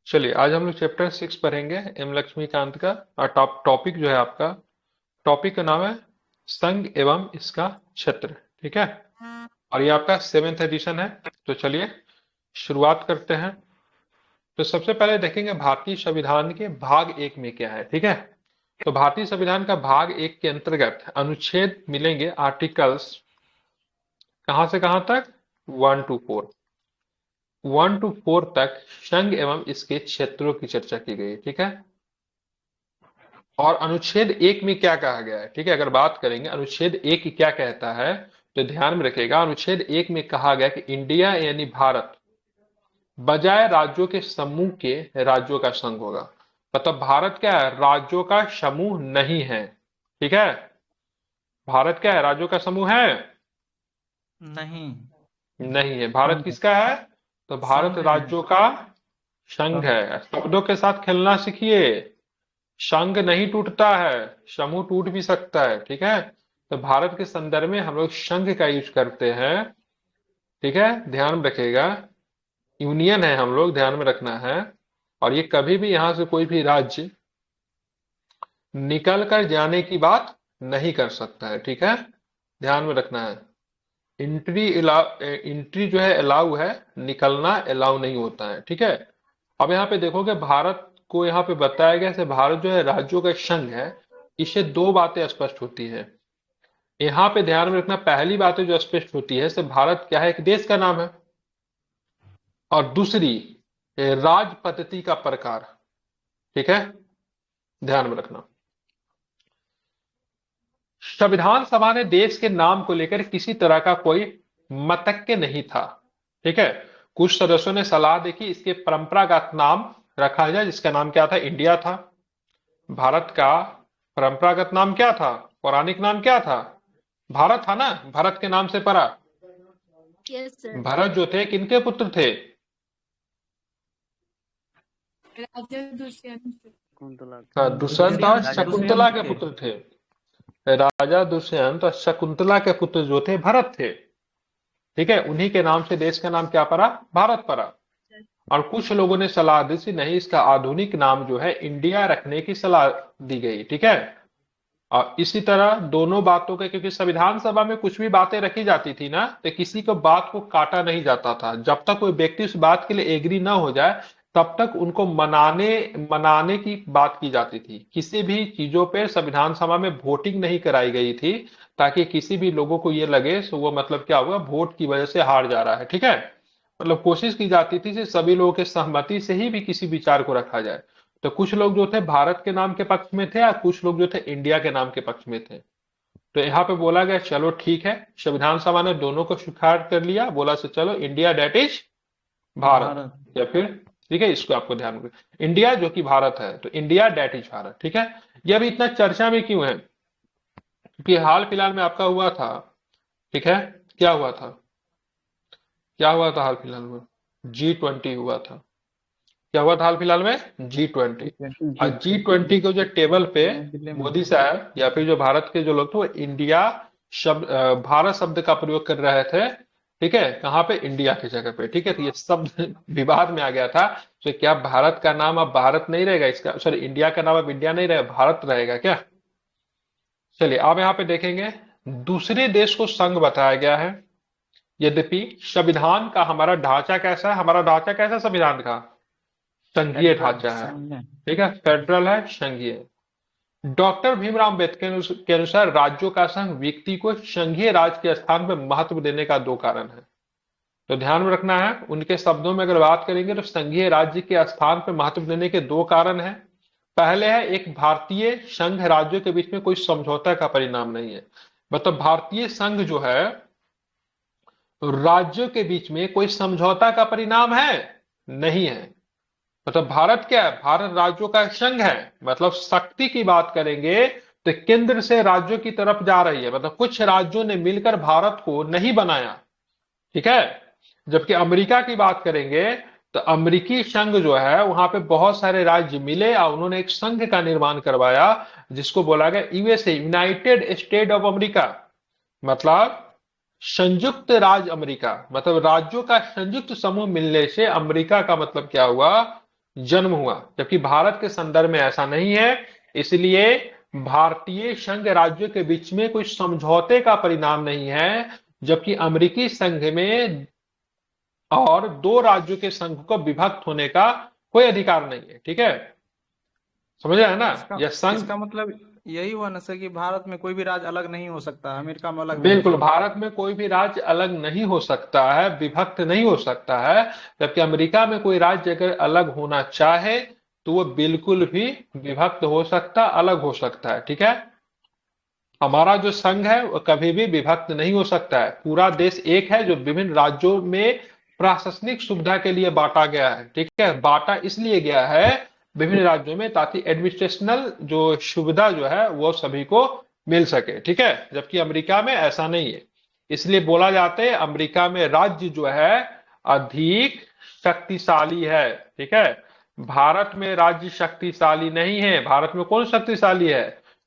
चलिए आज हम लोग चैप्टर 6 पढ़ेंगे एम लक्ष्मीकांत का। और टॉपिक जो है आपका, टॉपिक का नाम है संघ एवं इसका क्षेत्र। ठीक है, और ये आपका 7th एडिशन है। तो चलिए शुरुआत करते हैं। तो सबसे पहले देखेंगे भारतीय संविधान के भाग एक में क्या है। ठीक है, तो भारतीय संविधान का भाग एक के अंतर्गत अनुच्छेद मिलेंगे, आर्टिकल्स कहां से कहां तक, 1 to 4, 1 to 4 तक संघ एवं इसके क्षेत्रों की चर्चा की गई। ठीक है, और अनुच्छेद एक में क्या कहा गया है। ठीक है, अगर बात करेंगे अनुच्छेद एक क्या कहता है, तो ध्यान में रखिएगा। अनुच्छेद एक में कहा गया कि इंडिया यानी भारत बजाय राज्यों के समूह के राज्यों का संघ होगा। मतलब भारत क्या है, राज्यों का समूह नहीं है। ठीक है, भारत क्या है, राज्यों का समूह है नहीं। नहीं है। भारत संघ। किसका है, तो भारत संघ है। राज्यों का संघ संघ। है। शब्दों के साथ खेलना सीखिए। संघ नहीं टूटता है, समूह टूट भी सकता है। ठीक है, तो भारत के संदर्भ में हम लोग संघ का यूज करते हैं। ठीक है, ध्यान में रखिएगा। यूनियन है, हम लोग ध्यान में रखना है। और ये कभी भी यहां से कोई भी राज्य निकल कर जाने की बात नहीं कर सकता है। ठीक है, ध्यान में रखना है। एंट्री जो है अलाउ है, निकलना अलाउ नहीं होता है। ठीक है, अब यहाँ पे देखोगे भारत को यहाँ पे बताया गया है, भारत जो है राज्यों का संघ है। इससे दो बातें स्पष्ट होती है। यहाँ पे ध्यान में रखना, पहली बात जो स्पष्ट होती है, भारत क्या है, एक देश का नाम है। और दूसरी, राज पद्धति का प्रकार। ठीक है, ध्यान में रखना। संविधान सभा ने देश के नाम को लेकर किसी तरह का कोई मतज्ञ नहीं था। ठीक है, कुछ सदस्यों ने सलाह दी कि इसके परंपरागत नाम रखा जाए, जिसका नाम क्या था, इंडिया था। भारत का परंपरागत नाम क्या था, पौराणिक नाम क्या था, भारत था ना। भारत के नाम से परा। Yes sir. भरत जो थे किनके पुत्र थे, राजा दुष्यंत। कुंतला। दुष्यंत और राजा शकुंतला दुष्यंत के थे। पुत्र थे। राजा दुष्यंत और शकुंतला के पुत्र जो थे भरत थे। ठीक है, उन्हीं के नाम से देश का नाम क्या पड़ा, भारत पड़ा। और कुछ लोगों ने सलाह दी थी, नहीं इसका आधुनिक नाम जो है इंडिया रखने की सलाह दी गई। ठीक है, और इसी तरह दोनों बातों के, क्योंकि संविधान सभा में कुछ भी बातें रखी जाती थी ना, तो किसी को बात को काटा नहीं जाता था। जब तक कोई व्यक्ति उस बात के लिए एग्री ना हो जाए, तब तक उनको मनाने मनाने की बात की जाती थी। किसी भी चीजों पे संविधान सभा में वोटिंग नहीं कराई गई थी, ताकि किसी भी लोगों को ये लगे तो वो मतलब क्या हुआ, वोट की वजह से हार जा रहा है। ठीक है, मतलब कोशिश की जाती थी कि सभी लोगों के सहमति से ही भी किसी विचार को रखा जाए। तो कुछ लोग जो थे भारत के नाम के पक्ष में थे, और कुछ लोग जो थे इंडिया के नाम के पक्ष में थे। तो यहाँ पे बोला गया चलो ठीक है, संविधान सभा ने दोनों को स्वीकार कर लिया, बोला से चलो India that is Bharat. Bharat. या फिर ठीक है, इसको आपको ध्यान में, इंडिया जो कि भारत है, तो इंडिया डेट इज भारत। ठीक है, ये अभी इतना चर्चा में क्यों है, क्योंकि हाल फिलहाल में आपका हुआ था। ठीक है, क्या हुआ था, क्या हुआ था हाल फिलहाल में, G20 हुआ था। क्या हुआ था हाल फिलहाल में, G20। जी। और G20 को जो टेबल पे नई दिल्ली में। मोदी साहब या फिर जो भारत के जो लोग थे, वो इंडिया शब्द, भारत शब्द का प्रयोग कर रहे थे। ठीक है, कहाँ पे, इंडिया की जगह पे। ठीक है, तो ये शब्द विवाद में आ गया था। तो क्या भारत का नाम अब भारत नहीं रहेगा, इसका सॉरी इंडिया का नाम अब इंडिया नहीं रहेगा, भारत रहेगा क्या। चलिए अब यहाँ पे देखेंगे, दूसरे देश को संघ बताया गया है। यद्यपि संविधान का हमारा ढांचा कैसा है, हमारा ढांचा कैसा है संविधान का, संघीय फेडरल ढांचा है। संघ है। ठीक है, फेडरल है, संघीय। डॉक्टर भीमराव अम्बेडकर के अनुसार राज्यों का संघ व्यक्ति को संघीय राज के स्थान पर महत्व देने का दो कारण है। तो ध्यान में रखना है, उनके शब्दों में अगर बात करेंगे तो संघीय राज्य के स्थान पर महत्व देने के दो कारण है। पहले है, एक भारतीय संघ राज्यों के बीच में कोई समझौता का परिणाम नहीं है। मतलब भारतीय संघ जो है, राज्यों के बीच में कोई समझौता का परिणाम है नहीं है। मतलब भारत क्या है, भारत राज्यों का संघ है। मतलब शक्ति की बात करेंगे तो केंद्र से राज्यों की तरफ जा रही है, मतलब कुछ राज्यों ने मिलकर भारत को नहीं बनाया। ठीक है, जबकि अमेरिका की बात करेंगे तो अमेरिकी संघ जो है, वहां पे बहुत सारे राज्य मिले और उन्होंने एक संघ का निर्माण करवाया, जिसको बोला गया USA, United state of America. मतलब संयुक्त राज्य अमेरिका, मतलब राज्यों का संयुक्त समूह मिलने से अमेरिका का मतलब क्या हुआ, जन्म हुआ, जबकि भारत के संदर्भ में ऐसा नहीं है। इसलिए भारतीय संघ राज्यों के बीच में कोई समझौते का परिणाम नहीं है, जबकि अमेरिकी संघ में और दो राज्यों के संघ को विभक्त होने का कोई अधिकार नहीं है। ठीक है, समझ आया ना? इसका यह संघ, इसका मतलब यही हुआ ना सर कि भारत में कोई भी राज्य अलग नहीं हो सकता, अमेरिका में अलग नहीं हो बिल्कुल, सकता। भारत में कोई भी राज्य अलग नहीं हो सकता है, विभक्त नहीं हो सकता है। जबकि अमेरिका में कोई राज्य अगर अलग होना चाहे तो वो बिल्कुल भी विभक्त हो सकता, अलग हो सकता है। ठीक है, हमारा जो संघ है वो कभी भी विभक्त नहीं हो सकता है। पूरा देश एक है जो विभिन्न राज्यों में प्रशासनिक सुविधा के लिए बांटा गया है। ठीक है, बांटा इसलिए गया है विभिन्न राज्यों में ताकि एडमिनिस्ट्रेशनल जो सुविधा जो है वो सभी को मिल सके। ठीक है, जबकि अमेरिका में ऐसा नहीं है। इसलिए बोला जाता है अमेरिका में राज्य जो है अधिक शक्तिशाली है। ठीक है, भारत में राज्य शक्तिशाली नहीं है। भारत में कौन शक्तिशाली है?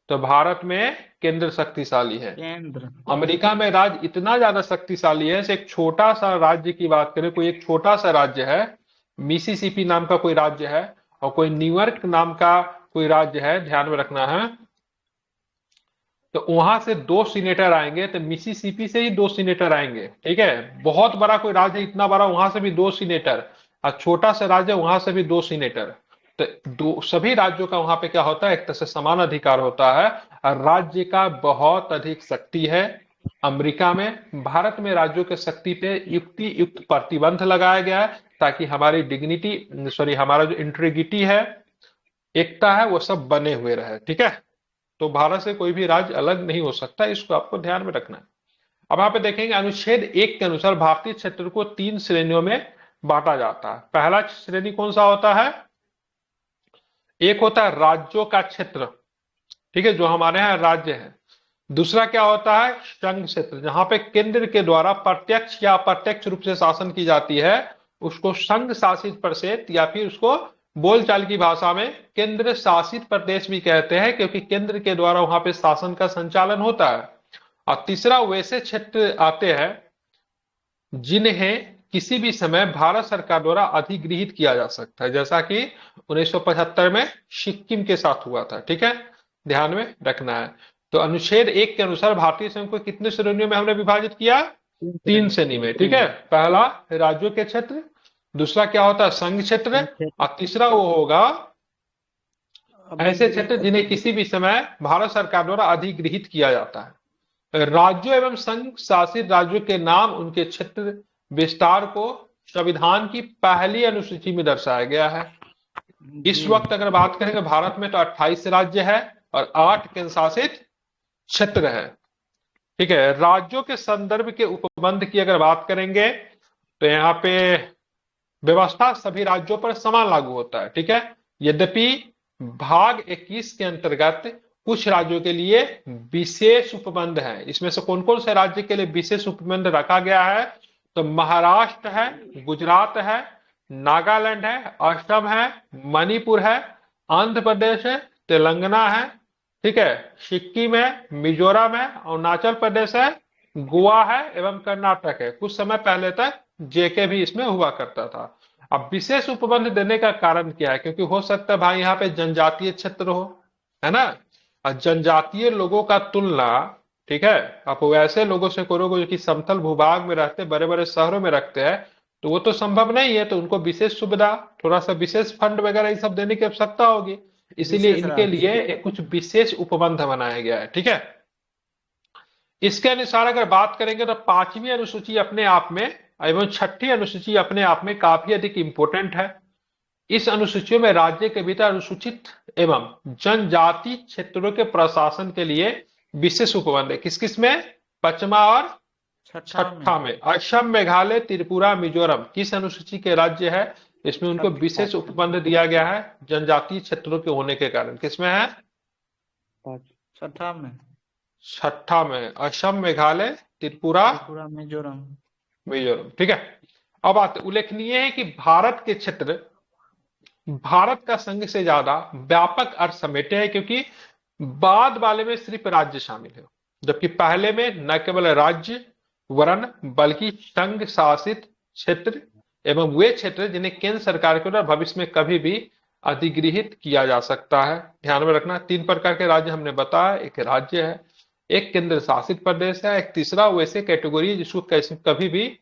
तो भारत में केंद्र शक्तिशाली है। केंद्र। अमेरिका में राज्य इतना ज्यादा शक्तिशाली है, एक छोटा सा राज्य की बात करें, कोई एक छोटा सा राज्य है, मिसिसिपी नाम का कोई राज्य है, और कोई न्यूयॉर्क नाम का कोई राज्य है, ध्यान में रखना है। तो वहां से 2 सीनेटर आएंगे, तो मिसिसिपी से ही 2 सीनेटर आएंगे। ठीक है, बहुत बड़ा कोई राज्य है, इतना बड़ा, वहां से भी 2 सीनेटर, और छोटा सा राज्य वहां से भी 2 सीनेटर। तो सभी राज्यों का वहां पे क्या होता है, एक तरह से समान अधिकार होता है, और राज्य का बहुत अधिक शक्ति है। अमेरिका में, भारत में राज्यों के शक्ति पे युक्त प्रतिबंध लगाया गया है ताकि हमारी डिग्निटी, सॉरी, हमारा जो इंटीग्रिटी है, एकता है, वो सब बने हुए रहे। ठीक है, तो भारत से कोई भी राज्य अलग नहीं हो सकता, इसको आपको ध्यान में रखना है। अब यहाँ पे देखेंगे अनुच्छेद 1 के अनुसार भारतीय क्षेत्र को 3 श्रेणियों में बांटा जाता है। पहला श्रेणी कौन सा होता है? एक होता है राज्यों का क्षेत्र, ठीक है, जो हमारे यहाँ राज्य है। दूसरा क्या होता है? संघ क्षेत्र, जहां पे केंद्र के द्वारा प्रत्यक्ष या अप्रत्यक्ष रूप से शासन की जाती है, उसको संघ शासित प्रदेश, या फिर उसको बोलचाल की भाषा में केंद्र शासित प्रदेश भी कहते हैं, क्योंकि केंद्र के द्वारा वहां पे शासन का संचालन होता है। और तीसरा वैसे क्षेत्र आते हैं जिन्हें किसी भी समय भारत सरकार द्वारा अधिगृहित किया जा सकता है, जैसा कि 1975 में सिक्किम के साथ हुआ था। ठीक है, ध्यान में रखना है। तो अनुच्छेद 1 के अनुसार भारतीय संघ को कितने श्रेणियों में हमने विभाजित किया? 3 श्रेणी में। ठीक है, पहला राज्यों के क्षेत्र, दूसरा क्या होता है? संघ क्षेत्र, और तीसरा वो होगा ऐसे क्षेत्र जिन्हें किसी भी समय भारत सरकार द्वारा अधिगृहित किया जाता है। राज्यों एवं संघ शासित राज्यों के नाम उनके क्षेत्र विस्तार को संविधान की पहली अनुसूची में दर्शाया गया है। इस वक्त अगर बात करेंगे भारत में तो 28 राज्य है और 8 केंद्र शासित क्षेत्र है। ठीक है, राज्यों के संदर्भ के उपबंध की अगर बात करेंगे तो यहाँ पे व्यवस्था सभी राज्यों पर समान लागू होता है। ठीक है, यद्यपि भाग 21 के अंतर्गत कुछ राज्यों के लिए विशेष उपबंध है। इसमें से कौन कौन से राज्य के लिए विशेष उपबंध रखा गया है? तो महाराष्ट्र है, गुजरात है, नागालैंड है, असम है, मणिपुर है, आंध्र प्रदेश है, तेलंगाना है, ठीक है, सिक्किम है, मिजोरम है, अरुणाचल प्रदेश है, गोवा है एवं कर्नाटक है। कुछ समय पहले तक जेके भी इसमें हुआ करता था। अब विशेष उपबंध देने का कारण क्या है? क्योंकि हो सकता है भाई यहाँ पे जनजातीय क्षेत्र हो, है ना, और जनजातीय लोगों का तुलना, ठीक है, आप वैसे लोगों से करोगे जो कि समतल भूभाग में रहते, बड़े बड़े शहरों में रखते हैं, तो वो तो संभव नहीं है। तो उनको विशेष सुविधा, थोड़ा सा विशेष फंड वगैरह ये सब देने की आवश्यकता होगी, इसीलिए इनके लिए कुछ विशेष उपबंध बनाया गया है। ठीक है, इसके अनुसार अगर बात करेंगे तो 5वीं अनुसूची अपने आप में एवं 6ठी अनुसूची अपने आप में काफी अधिक इंपोर्टेंट है। इस अनुसूचियों में राज्य के भीतर अनुसूचित एवं जनजाति क्षेत्रों के प्रशासन के लिए विशेष उपबंध है। किस किस में? 5वां और 6ठा में। असम, मेघालय, त्रिपुरा, मिजोरम किस अनुसूची के राज्य है? इसमें उनको विशेष उपबंध दिया गया है जनजातीय क्षेत्रों के होने के कारण। किसमें है? 6ठा में। 6ठा में असम, मेघालय, त्रिपुरा, मिजोरम। ठीक है। अब बात उल्लेखनीय है कि भारत के क्षेत्र भारत का संघ से ज्यादा व्यापक अर्थ समेटे है, क्योंकि बाद वाले में सिर्फ राज्य शामिल है, जबकि पहले में न केवल राज्य वर्ण बल्कि संघ शासित क्षेत्र एवं वे क्षेत्र जिन्हें केंद्र सरकार के द्वारा भविष्य में कभी भी अधिगृहित किया जा सकता है। ध्यान में रखना, 3 प्रकार के राज्य हमने बताया, एक राज्य है, एक केंद्र शासित प्रदेश है, एक तीसरा वैसे कैटेगरी है जिसको कैसे कभी भी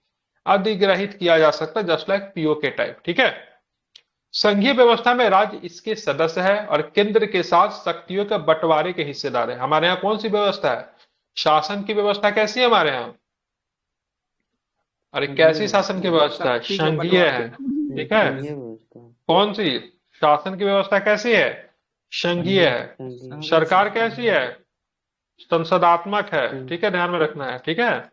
अधिग्रहित किया जा सकता है, जस्ट लाइक पीओके टाइप। ठीक है। संघीय व्यवस्था में राज्य इसके सदस्य है और केंद्र के साथ शक्तियों के बंटवारे के हिस्सेदार है। हमारे यहाँ कौन सी व्यवस्था है? शासन की व्यवस्था कैसी है हमारे यहाँ? अरे कैसी शासन की व्यवस्था है? शक्ति के संघीय बंटवारे। है। ठीक है। संघीय व्यवस्था। कौन सी शासन की व्यवस्था कैसी है? संघीय है। संघीय। सरकार कैसी है? संसदात्मक है। ठीक है, ध्यान में रखना है। ठीक है।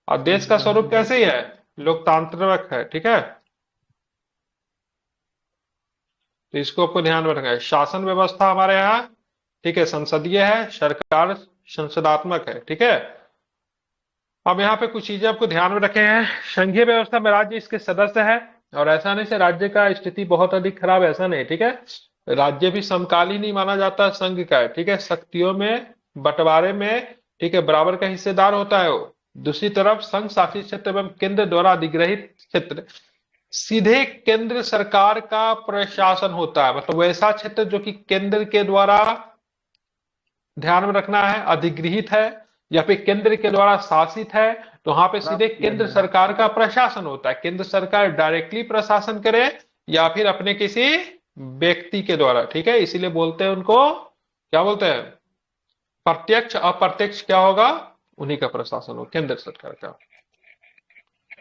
और देश का स्वरूप कैसे है? लोकतांत्रिक है। ठीक है, तो इसको आपको ध्यान में रखना है। शासन व्यवस्था हमारे यहाँ, ठीक है, संसदीय है, सरकार संसदात्मक है। ठीक है। अब यहाँ पे कुछ चीजें आपको ध्यान में रखे हैं। संघीय व्यवस्था में राज्य इसके सदस्य है, और ऐसा नहीं से राज्य का स्थिति बहुत अधिक खराब है, ऐसा नहीं। ठीक है, राज्य भी समकालीन ही माना जाता है संघ का है। ठीक है, शक्तियों में बंटवारे में, ठीक है, बराबर का हिस्सेदार होता है वो। दूसरी तरफ संघ शासित क्षेत्र एवं केंद्र द्वारा अधिग्रहित क्षेत्र सीधे केंद्र सरकार का प्रशासन होता है, मतलब वैसा क्षेत्र जो कि केंद्र के द्वारा, ध्यान में रखना है, अधिगृहित है या फिर केंद्र के द्वारा शासित है, तो वहां पे सीधे केंद्र सरकार का प्रशासन होता है। केंद्र सरकार डायरेक्टली प्रशासन करे या फिर अपने किसी व्यक्ति के द्वारा। ठीक है, इसीलिए बोलते हैं उनको, क्या बोलते हैं? प्रत्यक्ष अप्रत्यक्ष क्या होगा? उन्हीं का प्रशासन हो, केंद्र सरकार का।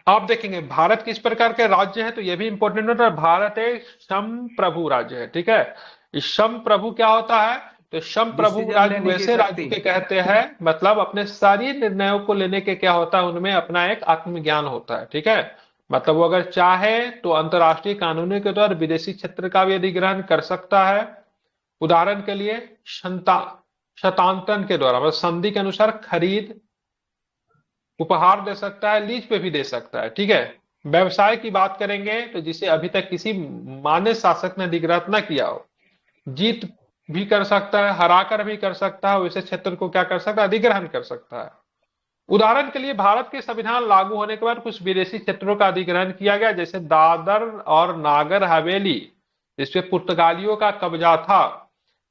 आप देखेंगे भारत किस प्रकार के राज्य है, तो ये भी इंपॉर्टेंट होता है। भारत एक संप्रभु राज्य है। ठीक है, इस संप्रभु क्या होता है? तो संप्रभु Decision राज्य लेने की वैसे राज्य शक्ति। के कहते हैं, मतलब अपने सारी निर्णयों को लेने के क्या होता है, उनमें अपना एक आत्मज्ञान होता है। ठीक है, मतलब वो अगर चाहे तो अंतरराष्ट्रीय कानूनों के द्वारा विदेशी क्षेत्र का भी अधिग्रहण कर सकता है। उदाहरण के लिए शतांतरण के द्वारा, मतलब संधि के अनुसार खरीद, उपहार दे सकता है, लीज पे भी दे सकता है। ठीक है, व्यवसाय की बात करेंगे तो जिसे अभी तक किसी मान्य शासक ने अधिग्रहित न किया हो, जीत भी कर सकता है, हराकर भी कर सकता है, वैसे क्षेत्र को क्या कर सकता है? अधिग्रहण कर सकता है। उदाहरण के लिए भारत के संविधान लागू होने के बाद कुछ विदेशी क्षेत्रों का अधिग्रहण किया गया, जैसे दादर और नागर हवेली जिसपे पुर्तगालियों का कब्जा था,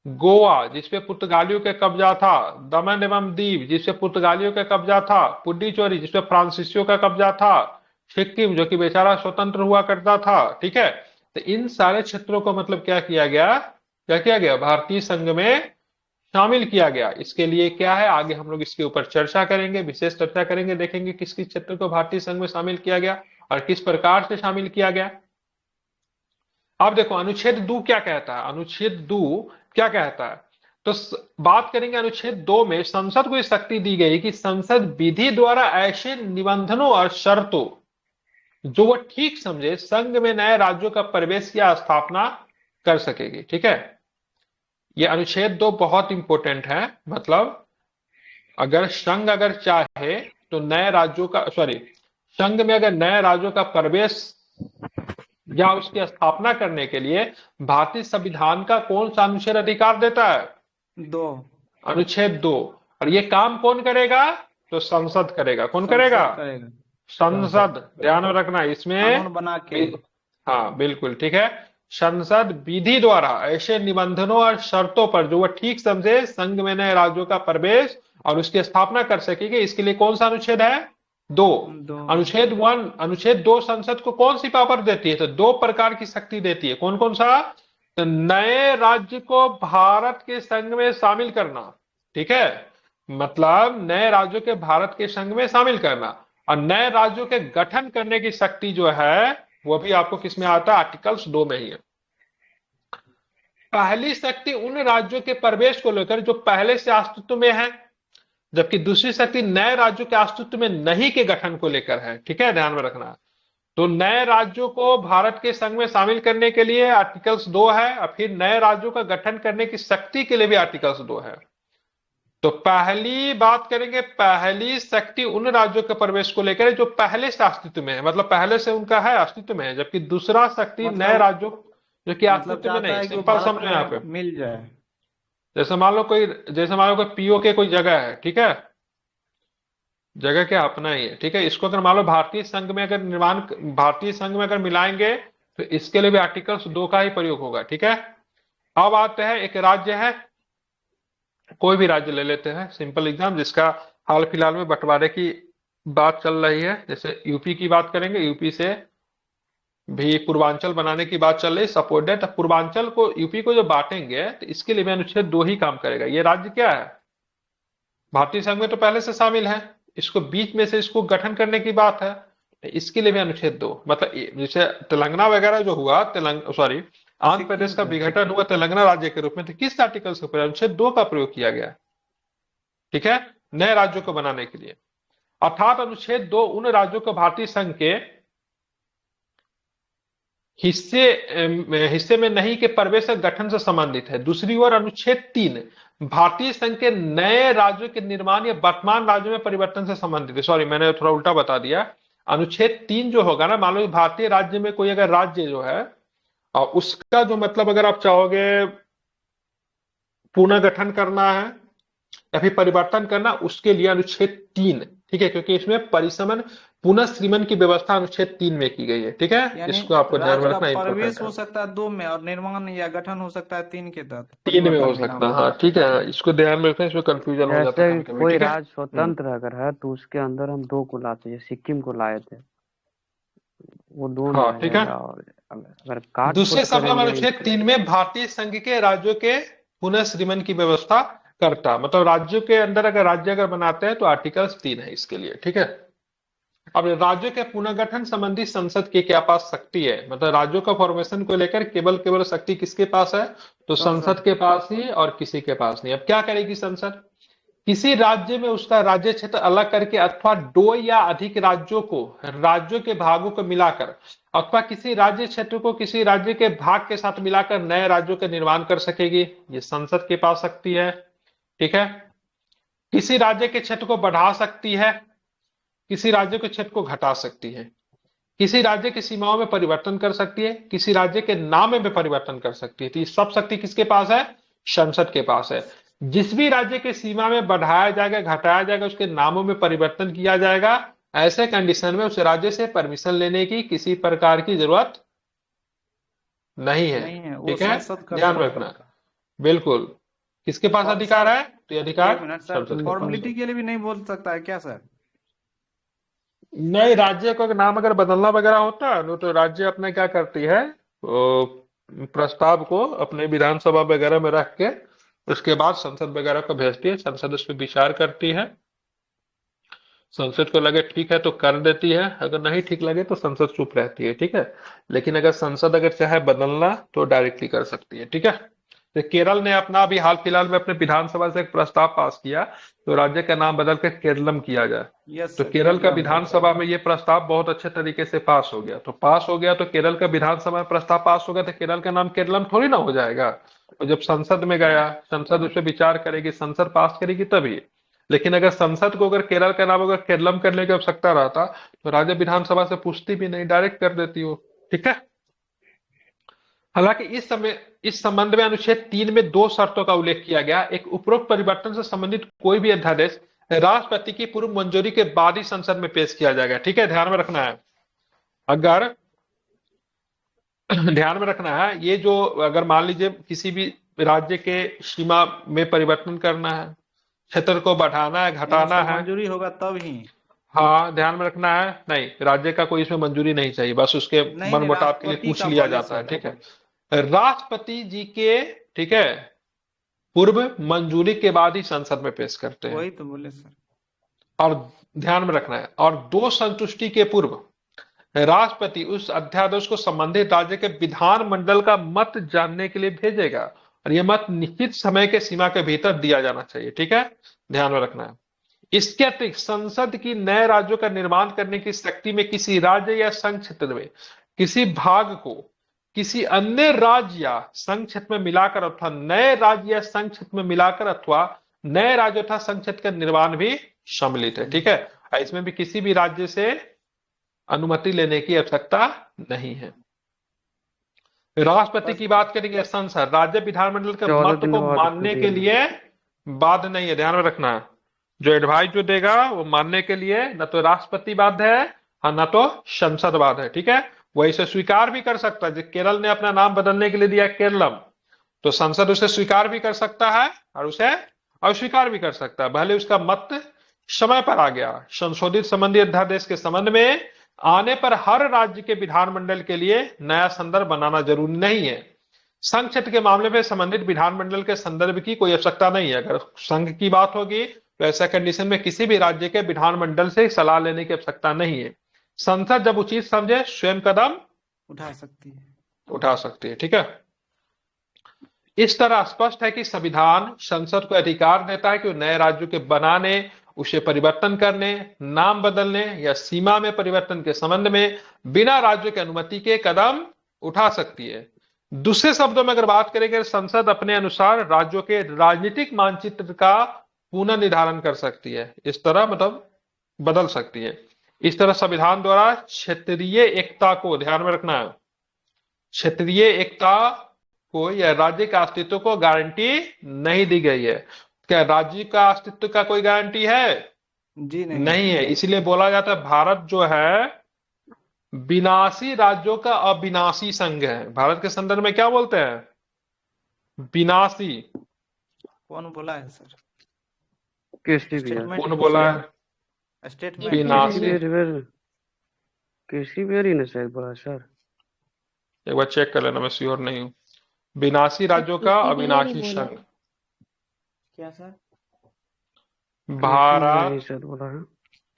गोवा जिसपे पुर्तगालियों का कब्जा था, दमन एवं दीव जिसपे पुर्तगालियों का कब्जा था, पुडुचेरी जिसपे फ्रांसीसियों का कब्जा था, सिक्किम जो कि बेचारा स्वतंत्र हुआ करता था। ठीक है, तो इन सारे क्षेत्रों को मतलब क्या किया गया? क्या किया गया? भारतीय संघ में शामिल किया गया। इसके लिए क्या है, आगे हम लोग इसके ऊपर चर्चा करेंगे, विशेष चर्चा करेंगे, देखेंगे किस किस क्षेत्र को भारतीय संघ में शामिल किया गया और किस प्रकार से शामिल किया गया। अब देखो अनुच्छेद 2 क्या कहता है। अनुच्छेद 2 क्या कहता है, तो बात करेंगे अनुच्छेद 2 में संसद को शक्ति दी गई कि संसद विधि द्वारा ऐसे निबंधनों और शर्तों जो वो ठीक समझे संघ में नए राज्यों का प्रवेश या स्थापना कर सकेगी। ठीक है, ये अनुच्छेद 2 बहुत इंपॉर्टेंट है। मतलब अगर संघ अगर चाहे तो नए राज्यों का, सॉरी, संघ में अगर नए राज्यों का प्रवेश या उसकी स्थापना करने के लिए भारतीय संविधान का कौन सा अनुच्छेद अधिकार देता है? 2। अनुच्छेद 2। और ये काम कौन करेगा? तो संसद करेगा। कौन करेगा? संसद। ध्यान में रखना इसमें, कानून बना के। हाँ बिल्कुल ठीक है। संसद विधि द्वारा ऐसे निबंधनों और शर्तों पर जो वह ठीक समझे संघ में नए राज्यों का प्रवेश और उसकी स्थापना कर सकेगी, इसके लिए कौन सा अनुच्छेद है? 2। अनुच्छेद 1, अनुच्छेद 2 संसद को कौन सी पावर देती है? तो 2 प्रकार की शक्ति देती है। कौन कौन सा? तो नए राज्य को भारत के संघ में शामिल करना। ठीक है, मतलब नए राज्यों के भारत के संघ में शामिल करना, और नए राज्यों के गठन करने की शक्ति जो है वो भी आपको किस में आता है? आर्टिकल्स 2 में ही है। पहली शक्ति उन राज्यों के प्रवेश को लेकर जो पहले से अस्तित्व में है, जबकि दूसरी शक्ति नए राज्यों के अस्तित्व में नहीं के गठन को लेकर है। ठीक है, ध्यान में रखना। तो नए राज्यों को भारत के संघ में शामिल करने के लिए आर्टिकल्स 2 है, और फिर नए राज्यों का गठन करने की शक्ति के लिए भी आर्टिकल्स 2 है। तो पहली बात करेंगे, पहली शक्ति उन राज्यों के प्रवेश को लेकर जो पहले से अस्तित्व में है, मतलब पहले से उनका है, अस्तित्व में है, जबकि दूसरा शक्ति मतलब, नए राज्यों जो कि मतलब अस्तित्व में चाहता है नहीं। कि सिंपल भारत समझो यहाँ में पे, मिल जाए। जैसे मान लो कोई पीओ के कोई जगह है, ठीक है, जगह क्या अपना ही है, ठीक है। इसको अगर मान लो भारतीय संघ में अगर मिलाएंगे तो इसके लिए भी आर्टिकल्स 2 का ही प्रयोग होगा, ठीक है। अब आते हैं, एक राज्य है, कोई भी राज्य ले लेते हैं, सिंपल एग्जाम, जिसका हाल फिलहाल में बंटवारे की बात चल रही है। जैसे यूपी की बात करेंगे, यूपी से भी पूर्वांचल बनाने की बात चल रही, सपोर्ट दैट। पूर्वांचल को, यूपी को जो बांटेंगे तो इसके लिए भी अनुच्छेद 2 ही काम करेगा। ये राज्य क्या है, भारतीय संघ में तो पहले से शामिल है, इसको बीच में से इसको गठन करने की बात है, इसके लिए भी अनुच्छेद 2, मतलब जैसे तेलंगाना वगैरह जो हुआ, सॉरी, आंध्र सिक्किम प्रदेश का का विघटन हुआ तेलंगाना राज्य के रूप में, तो किस आर्टिकल से ऊपर, अनुच्छेद 2 का प्रयोग किया गया, ठीक है, नए राज्यों को बनाने के लिए। अर्थात अनुच्छेद 2 उन राज्यों को भारतीय संघ के हिस्से में नहीं के प्रवेश और गठन से संबंधित है। दूसरी ओर अनुच्छेद 3 भारतीय संघ के नए राज्यों के निर्माण या वर्तमान राज्यों में परिवर्तन से संबंधित है। सॉरी, मैंने थोड़ा उल्टा बता दिया। अनुच्छेद 3 जो होगा ना, मान लो भारतीय राज्य में कोई अगर राज्य जो है, और उसका जो मतलब अगर आप चाहोगे पुनर्गठन करना है या फिर परिवर्तन करना, उसके लिए अनुच्छेद 3, ठीक है, क्योंकि इसमें परिसमन पुनः श्रीमन की व्यवस्था अनुच्छेद 3 में की गई है, ठीक है। यानी इसको आपको ध्यान में राज्य का रखना प्रवेश इंपॉर्टेंट हो है। सकता है 2 में और निर्माण या गठन हो सकता है 3 के तहत, 3 में हो परिवर्तन बिना सकता है, हो। हाँ, ठीक है, इसको ध्यान में रखना, इसमें कंफ्यूजन हो जाता जैसे है कभी कभी, कोई ठीक है। राज्य स्वतंत्र अगर है तो उसके अंदर हम 2 को लाते हैं, सिक्किम को लाए थे, वो 2 में हाँ, आ ठीक है। जाएगा। और अगर काट दूसरे छोट शब्द में करेंगे अनुच्छेद 3 में भारतीय संघ के राज्यों के पुनः श्रीमन की व्यवस्था करता, मतलब राज्यों के अंदर अगर राज्य अगर बनाते हैं तो आर्टिकल्स 3 है इसके लिए, ठीक है। अब राज्यों के पुनर्गठन संबंधी संसद के क्या पास शक्ति है, मतलब राज्यों का फॉर्मेशन को लेकर केवल शक्ति किसके पास है, तो संसद के पास ही, और किसी के पास नहीं। अब क्या करेगी संसद, किसी राज्य में उसका राज्य क्षेत्र अलग करके अथवा 2 या अधिक राज्यों के भागों को मिलाकर, अथवा किसी राज्य क्षेत्र को किसी राज्य के भाग के साथ मिलाकर नए राज्यों का निर्माण कर सकेगी, ये संसद के पास शक्ति है, ठीक है। किसी राज्य के क्षेत्र को बढ़ा सकती है, किसी राज्य के क्षेत्र को घटा सकती है, किसी राज्य की सीमाओं में परिवर्तन कर सकती है, किसी राज्य के नाम में भी परिवर्तन कर सकती है। तो ये सब शक्ति किसके पास है, संसद के पास है। जिस भी राज्य की सीमा में बढ़ाया जाएगा, घटाया जाएगा, उसके नामों में परिवर्तन किया जाएगा, ऐसे कंडीशन में उस राज्य से परमिशन लेने की किसी प्रकार की जरूरत नहीं है, नहीं है, वो ठीक है, संसद कर ध्यान सकता रखना। है। बिल्कुल, किसके पास और अधिकार सर है, तो ये एक अधिकार मिनट सर, संसद के पास है। फॉर्मेलिटी के लिए भी नहीं बोल सकता है क्या सर? नए राज्य का नाम अगर बदलना वगैरह होता है तो राज्य अपने क्या करती है, वो प्रस्ताव को अपने विधानसभा वगैरह में रख के उसके बाद संसद वगैरह को भेजती है, संसद उस पर विचार करती है, संसद को लगे ठीक है तो कर देती है, अगर नहीं ठीक लगे तो संसद चुप रहती है, ठीक है। लेकिन अगर संसद अगर चाहे बदलना तो डायरेक्टली कर सकती है, ठीक है। तो केरल ने अपना अभी हाल फिलहाल में अपने विधानसभा से एक प्रस्ताव पास किया, तो राज्य का नाम बदलकर केरलम किया जाए। यस तो सर, केरल का केरला में। विधानसभा में ये प्रस्ताव बहुत अच्छे तरीके से पास हो गया, तो पास हो गया तो केरल का विधानसभा में प्रस्ताव पास हो गया, तो केरल का नाम केरलम थोड़ी ना हो जाएगा। और जब संसद में गया, संसद उस पर विचार करेगी, संसद पास करेगी तभी। लेकिन अगर संसद को अगर केरल का नाम अगर केरलम करने की आवश्यकता रहता तो राज्य विधानसभा से पूछती भी नहीं, डायरेक्ट कर देती हो, ठीक है। हालांकि इस संबंध में अनुच्छेद 3 में 2 शर्तों का उल्लेख किया गया। एक, उपरोक्त परिवर्तन से संबंधित कोई भी अध्यादेश राष्ट्रपति की पूर्व मंजूरी के बाद ही संसद में पेश किया जाएगा, ठीक है, ध्यान में रखना है। अगर ध्यान में रखना है, ये जो अगर मान लीजिए किसी भी राज्य के सीमा में परिवर्तन करना है, क्षेत्र को बढ़ाना है, घटाना उसका है, मंजूरी होगा तब ही। हाँ, ध्यान में रखना है, नहीं राज्य का कोई इसमें मंजूरी नहीं चाहिए, बस उसके नहीं मन नहीं, मुताबिक के लिए राष्ट्रपति पूछ का लिया बोले जाता है, सर। ठीक है। राष्ट्रपति जी के, ठीक है, पूर्व मंजूरी के बाद ही संसद में पेश करते हैं। वही तो बोले सर। और ध्यान में रखना है, और 2 संतुष्टि के पूर्व राष्ट्रपति उस अध्यादेश को संबंधित राज्य के विधानमंडल का मत जानने के लिए भेजेगा, और यह मत निश्चित समय के सीमा के भीतर दिया जाना चाहिए, ठीक है, ध्यान में रखना है। इसके अतिरिक्त संसद की नए राज्यों का निर्माण करने की शक्ति में किसी राज्य या संघ क्षेत्र में किसी भाग को किसी अन्य राज्य या संघ क्षेत्र में मिलाकर अथवा नए राज्य या संघ क्षेत्र में मिलाकर अथवा नए राज्य तथा संघ क्षेत्र का निर्माण भी सम्मिलित है, ठीक है। इसमें भी किसी भी राज्य से अनुमति लेने की आवश्यकता नहीं है। राष्ट्रपति की बात करेंगे, संसद राज्य विधानमंडल के 14 मत दिन को बाद मानने के लिए बाध्य नहीं है, ध्यान में रखना है। जो एडवाइस जो देगा वो मानने के लिए न तो राष्ट्रपति बाध्य है और न तो संसद बाध्य है, ठीक है। वो इसे स्वीकार भी कर सकता है। केरल ने अपना नाम बदलने के लिए दिया केरलम, तो संसद उसे स्वीकार भी कर सकता है और उसे अस्वीकार भी कर सकता है। भले उसका मत समय पर आ गया। संशोधित संबंधी अध्यादेश के संबंध में आने पर हर राज्य के विधानमंडल के लिए नया संदर्भ बनाना जरूरी नहीं है। संघ क्षेत्र के मामले में संबंधित विधानमंडल के संदर्भ की कोई आवश्यकता नहीं है। अगर संघ की बात होगी तो ऐसा कंडीशन में किसी भी राज्य के विधानमंडल से सलाह लेने की आवश्यकता नहीं है। संसद जब उचित समझे स्वयं कदम उठा सकती है। उठा सकती है, ठीक है। इस तरह स्पष्ट है कि संविधान संसद को अधिकार देता है कि वो नए राज्यों के बनाने, उसे परिवर्तन करने, नाम बदलने या सीमा में परिवर्तन के संबंध में बिना राज्यों की अनुमति के कदम उठा सकती है। दूसरे शब्दों में अगर बात करेंगे, संसद अपने अनुसार राज्यों के राजनीतिक मानचित्र का पुनः निर्धारण कर सकती है। इस तरह मतलब बदल सकती है। इस तरह संविधान द्वारा क्षेत्रीय एकता को ध्यान में रखना है। क्षेत्रीय एकता को या राज्य का अस्तित्व को गारंटी नहीं दी गई है। क्या राज्य का अस्तित्व का कोई गारंटी है? जी नहीं है। इसलिए बोला जाता है भारत जो है विनाशी राज्यों का अविनाशी संघ है। भारत के संदर्भ में क्या बोलते हैं? विनाशी। कौन बोला है सर? केसीबीआर कौन बोला है? स्टेटमेंट विनाशी। केसीबीआर ही ने शायद बोला सर। एक बार चेक कर लेना, मैं श्योर नहीं हूँ। विनाशी राज्यों का अविनाशी संघ। क्या सर? भारत शायद बोला है।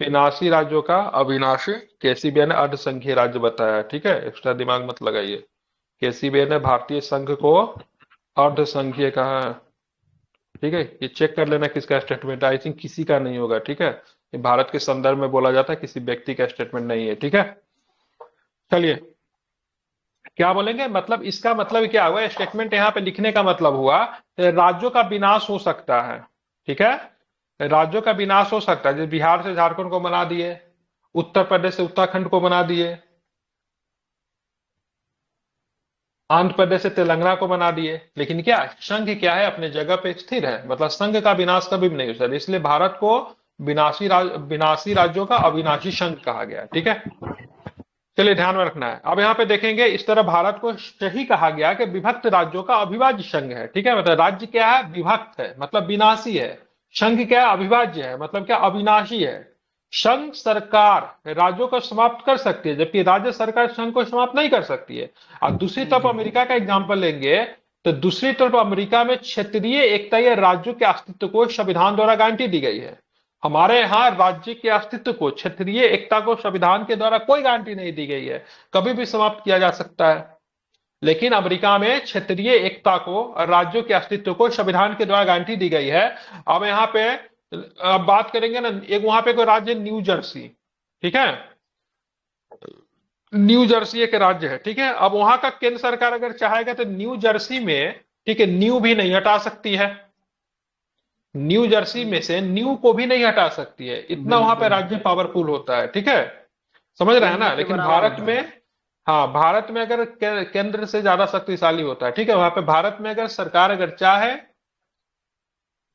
विनाशी राज्यों का अविनाशी। केसीबीआर ने अर्धसंघीय राज्य बताया, ठीक है। एक्स्ट्रा दिमाग मत लगाइए। केसीबीआर ने भारतीय संघ को अर्धसंघीय कहा है, ठीक है। ये चेक कर लेना किसका स्टेटमेंट है। आई थिंक किसी का नहीं होगा, ठीक है। ये भारत के संदर्भ में बोला जाता है, किसी व्यक्ति का स्टेटमेंट नहीं है, ठीक है। चलिए क्या बोलेंगे, मतलब इसका मतलब क्या हुआ, स्टेटमेंट यहाँ पे लिखने का मतलब हुआ राज्यों का विनाश हो सकता है, ठीक है। राज्यों का विनाश हो सकता है। जैसे बिहार से झारखंड को बना दिए, उत्तर प्रदेश से उत्तराखंड को बना दिए, आंध्र प्रदेश से तेलंगाना को बना दिए, लेकिन क्या संघ क्या है, अपने जगह पे स्थिर है। मतलब संघ का विनाश कभी भी नहीं हो सकता। इसलिए भारत को विनाशी राज्यों का अविनाशी संघ कहा गया, ठीक है। चलिए ध्यान में रखना है। अब यहाँ पे देखेंगे, इस तरह भारत को सही कहा गया कि विभक्त राज्यों का अविभाज्य संघ है, ठीक है। मतलब राज्य क्या है, विभक्त है, मतलब विनाशी है। संघ क्या है, अविभाज्य है, मतलब क्या, अविनाशी है। संघ सरकार राज्यों को समाप्त कर सकती है, जबकि राज्य सरकार संघ को समाप्त नहीं कर सकती है। और दूसरी तरफ अमेरिका का एग्जाम्पल लेंगे तो दूसरी तरफ अमेरिका में क्षेत्रीय एकता या राज्यों के अस्तित्व को संविधान द्वारा गारंटी दी गई है। हमारे यहाँ राज्य के अस्तित्व को, क्षेत्रीय एकता को संविधान के द्वारा कोई गारंटी नहीं दी गई है, कभी भी समाप्त किया जा सकता है। लेकिन अमेरिका में क्षेत्रीय एकता को और राज्यों के अस्तित्व को संविधान के द्वारा गारंटी दी गई है। अब यहाँ पे बात करेंगे ना, एक वहां पे कोई राज्य न्यू जर्सी, ठीक है। न्यू जर्सी एक राज्य है, ठीक है। अब वहां का केंद्र सरकार अगर चाहेगा तो न्यू जर्सी में, ठीक है, न्यू भी नहीं हटा सकती है। न्यू जर्सी में से न्यू को भी नहीं हटा सकती है। इतना वहां पे राज्य पावरफुल होता है, ठीक है, समझ रहे हैं ना। लेकिन भारत में, हाँ, भारत में अगर केंद्र से ज्यादा शक्तिशाली होता है, ठीक है। वहां पे भारत में अगर सरकार अगर चाहे,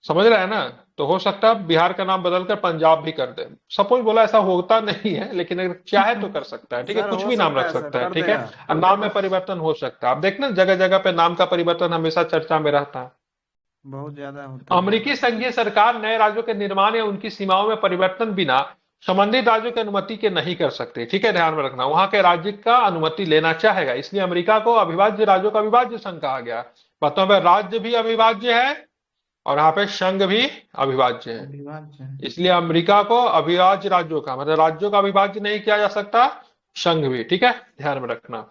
समझ रहे हैं ना, तो हो सकता है बिहार का नाम बदलकर पंजाब भी कर दे। सपोज बोला, ऐसा होता नहीं है, लेकिन अगर चाहे तो कर सकता है, ठीक है। कुछ भी नाम रख सकता है, ठीक है। और नाम में परिवर्तन हो सकता है। आप देखना जगह जगह पे नाम का परिवर्तन हमेशा चर्चा में रहता है, बहुत ज्यादा होता है। अमेरिकी संघीय सरकार नए राज्यों के निर्माण या उनकी सीमाओं में परिवर्तन बिना संबंधित राज्यों की अनुमति के नहीं कर सकते, ठीक है। ध्यान में रखना, वहां के राज्य का अनुमति लेना चाहेगा। इसलिए अमेरिका को अविभाज्य राज्यों का अविभाज्य संघ कहा गया। मतलब राज्य भी अविभाज्य है और यहाँ पे संघ भी अविभाज्य है। इसलिए अमेरिका को अविभाज्य राज्यों का, मतलब राज्यों का अविभाज्य नहीं किया जा सकता, संघ भी, ठीक है। ध्यान में रखना।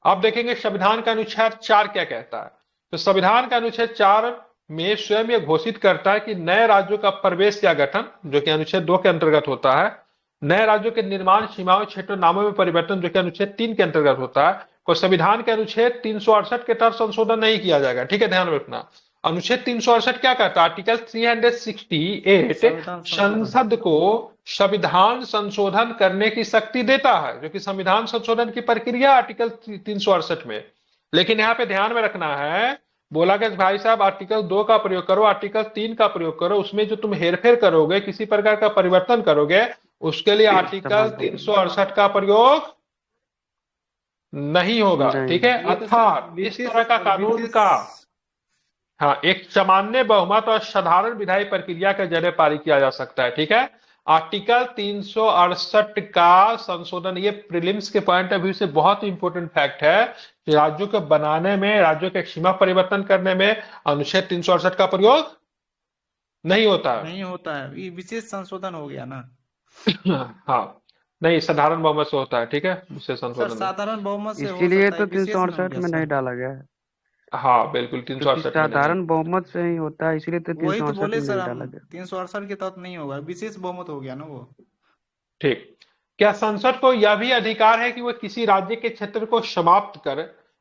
अब देखेंगे संविधान का अनुच्छेद 4 क्या कहता है। तो संविधान का अनुच्छेद 4 में स्वयं यह घोषित करता है कि नए राज्यों का प्रवेश या गठन, जो कि अनुच्छेद 2 के अंतर्गत होता है, नए राज्यों के निर्माण, सीमाओं, क्षेत्रों, नामों में परिवर्तन, जो कि अनुच्छेद 3 के अंतर्गत होता है, को संविधान के अनुच्छेद 368 के तहत संशोधन नहीं किया जाएगा, ठीक है। ध्यान रखना, अनुच्छेद 368 क्या कहता है, आर्टिकल 368 संसद को संविधान संशोधन करने की शक्ति देता है, जो कि संविधान संशोधन की प्रक्रिया आर्टिकल 368 में। लेकिन यहाँ पे ध्यान में रखना है, बोला कि भाई साहब आर्टिकल 2 का प्रयोग करो, आर्टिकल 3 का प्रयोग करो, उसमें जो तुम हेरफेर करोगे, किसी प्रकार का परिवर्तन करोगे, उसके लिए आर्टिकल 368 का प्रयोग नहीं होगा। ठीक है, ये तो सर अर्थात इस तरह का कानून का हाँ एक सामान्य बहुमत और साधारण विधायी प्रक्रिया के जरिए पारित किया जा सकता है। ठीक है, आर्टिकल 368 का संशोधन, ये प्रीलिम्स के पॉइंट ऑफ व्यू से बहुत इंपॉर्टेंट फैक्ट है कि राज्यों के बनाने में, राज्यों के सीमा परिवर्तन करने में अनुच्छेद 368 का प्रयोग नहीं होता है। नहीं होता है, ये विशेष संशोधन हो गया ना हाँ, नहीं, साधारण बहुमत से होता है। ठीक है, विशेष सर, संशोधन नहीं। साधारण बहुमत से हो इसीलिए सकता है, तो विशेष में हो 368 गया में सर। नहीं डाला गया है, हाँ बिल्कुल, क्योंकि 368 में नहीं। साधारण बहुमत से ही होता है, इसीलिए तो वही तो 368 बोले में सर नहीं हम, डाला गया। 368 के तहत नहीं होगा, विशेष बहुमत हो गया ना वो। ठीक, क्या संसद को यह भी अधिकार है कि वह किसी राज्य के क्षेत्र को समाप्त कर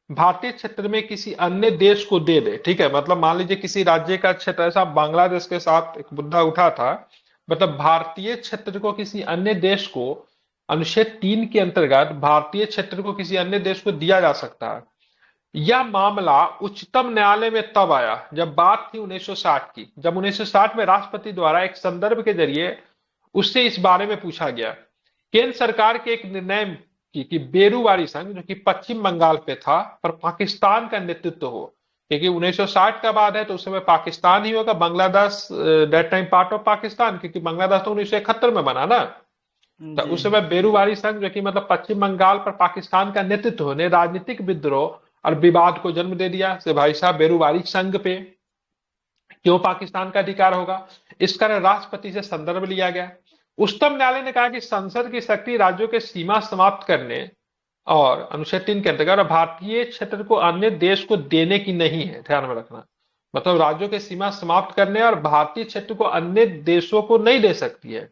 भारतीय क्षेत्र में किसी अन्य देश को दे दे? ठीक है, मतलब मान लीजिए किसी राज्य का क्षेत्र, ऐसा बांग्लादेश के साथ एक मुद्दा उठा था, मतलब भारतीय क्षेत्र को किसी अन्य देश को, अनुच्छेद 3 के अंतर्गत भारतीय क्षेत्र को किसी अन्य देश को दिया जा सकता है। यह मामला उच्चतम न्यायालय में तब आया जब बात थी 1960 की, जब 1960 में राष्ट्रपति द्वारा एक संदर्भ के जरिए उससे इस बारे में पूछा गया। केंद्र सरकार के एक निर्णय कि बेरूवारी संघ, जो कि पश्चिम बंगाल पे था, पर पाकिस्तान का नेतृत्व हो, क्योंकि 1960 का बाद है तो उस समय पाकिस्तान ही होगा, Bangladesh that time part of Pakistan, क्योंकि बांग्लादेश तो 1971 में बना ना। तो जी उस समय बेरूवारी संघ, जो कि मतलब पश्चिम बंगाल पर पाकिस्तान का नेतृत्व ने राजनीतिक विद्रोह और विवाद को जन्म दे दिया से भाई साहब बेरूवारी संघ पे क्यों पाकिस्तान का अधिकार होगा, इस कारण राष्ट्रपति से संदर्भ लिया गया। उच्चतम न्यायालय ने कहा कि संसद की शक्ति राज्यों के सीमा समाप्त करने और अनुच्छेद 3 के अंतर्गत भारतीय क्षेत्र को अन्य देश को देने की नहीं है, ध्यान में रखना। मतलब राज्यों के सीमा समाप्त करने और भारतीय क्षेत्र को अन्य देशों को नहीं दे सकती है।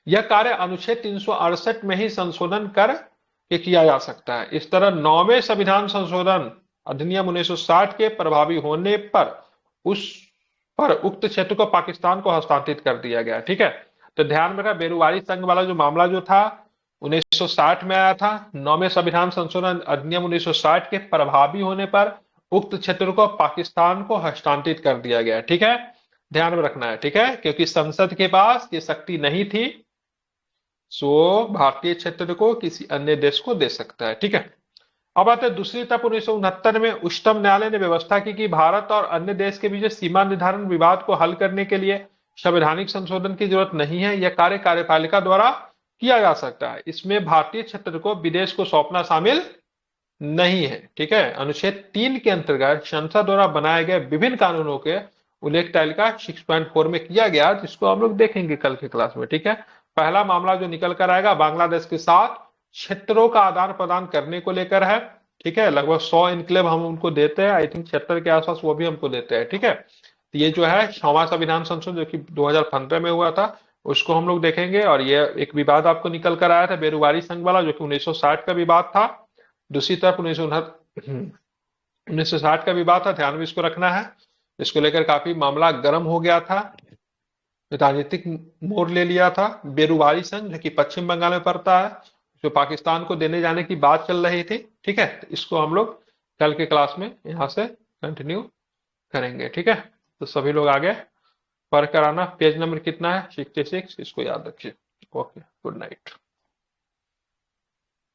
यह कार्य अनुच्छेद 368 में ही संशोधन कर के किया जा सकता है। इस तरह 9वें संविधान संशोधन अधिनियम 1960 के प्रभावी होने पर उस पर उक्त क्षेत्र को पाकिस्तान को हस्तांतरित कर दिया गया। ठीक है, तो ध्यान में रखा, बेरूवारी संघ वाला जो मामला जो था 1960 में आया था, 9वें संविधान संशोधन अधिनियम 1960 के प्रभावी होने पर उक्त क्षेत्र को पाकिस्तान को हस्तांतरित कर दिया गया। ठीक है, ध्यान में रखना है। ठीक है, क्योंकि संसद के पास ये शक्ति नहीं थी, सो भारतीय क्षेत्र को किसी अन्य देश को दे सकता है। ठीक है, अब आते हैं दूसरी तरफ 1969 में उच्चतम न्यायालय ने व्यवस्था की कि भारत और अन्य देश के बीच सीमा निर्धारण विवाद को हल करने के लिए संवैधानिक संशोधन की जरूरत नहीं है, यह कार्य कार्यपालिका द्वारा किया जा सकता है। इसमें भारतीय क्षेत्र को विदेश को सौंपना शामिल नहीं है। ठीक है, अनुच्छेद 3 के अंतर्गत संसद द्वारा बनाए गए विभिन्न कानूनों के उल्लेख तालिका 6.4 में किया गया, जिसको हम लोग देखेंगे कल की क्लास में। ठीक है, पहला मामला जो निकल कर आएगा बांग्लादेश के साथ क्षेत्रों का आदान प्रदान करने को लेकर है। ठीक है, लगभग 100 इनक्लेव हम उनको देते हैं, आई थिंक 76 के आसपास वो भी हमको देते हैं। ठीक है, तो ये जो है 6वां संविधान संशोधन जो कि 2015 में हुआ था, उसको हम लोग देखेंगे। और ये एक विवाद आपको निकल कर आया था बेरूवारी संघ वाला, जो कि 1960 का विवाद था। दूसरी तरफ 1960 का विवाद था, ध्यान में इसको रखना है। इसको लेकर काफी मामला गर्म हो गया था, राजनीतिक मोड़ ले लिया था। बेरूवारी संघ जो कि पश्चिम बंगाल में पड़ता है, जो पाकिस्तान को देने जाने की बात चल रही थी। ठीक है, तो इसको हम लोग कल के क्लास में यहां से कंटिन्यू करेंगे। ठीक है, तो सभी लोग आगे पढ़ कर आना। पेज नंबर कितना है? 66, इसको याद रखिए। Okay, good night.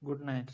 Good night.